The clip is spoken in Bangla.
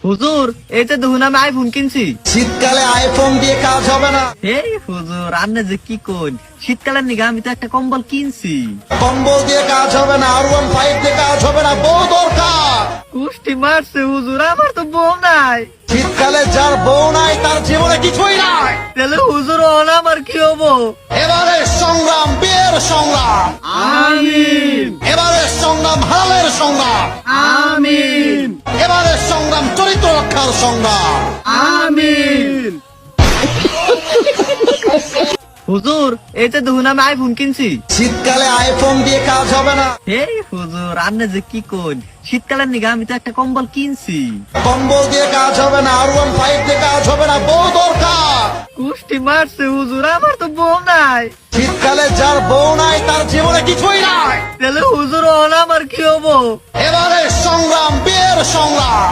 হুজুর এই তো দেখুন আমি আইফোন কিনছি। শীতকালে আইফোন দিয়ে কাজ হবে না। এই হুজুর আপনি যে কি কোন, শীতকালের নিগা আমি তো একটা কম্বল কিনছি। কম্বল দিয়ে কাজ হবে না, R15 দিয়ে কাজ হবে না, বউ দরকার। কুষ্টি মারছে হুজুর, আমার তো বউ নাই। শীতকালে যার বউ নাই তার জীবনে কিছুই নাই। তাহলে হুজুর ওনা আমার কি হবো? এবারে সংগ্রাম বিয়ের সংগ্রাম, আমিন এবারে সংগ্রাম হালালের সংগ্রাম, আমিন এবারে সংগ্রাম চরিত্র রক্ষার সংগ্রাম। আমিন। হুজুর এই তো দেখুন আমি আইফোন কিনছি। শীতকালে আইফোন দিয়ে কাজ হবে না। এই হুজুর আপনি যে কি কোন, শীতকালের নিগা আমি তো একটা কম্বল কিনছি। কম্বল দিয়ে কাজ হবে না, R15 দিয়ে কাজ হবে না, বউ দরকার। কুষ্টি মারছে হুজুর, আমার তো বউ নাই। শীতকালে যার বউ নাই তার জীবনে কিছুই নাই। তাহলে হুজুর ওনা আমার কি হবো? এবারে সংগ্রাম বিয়ের সংগ্রাম,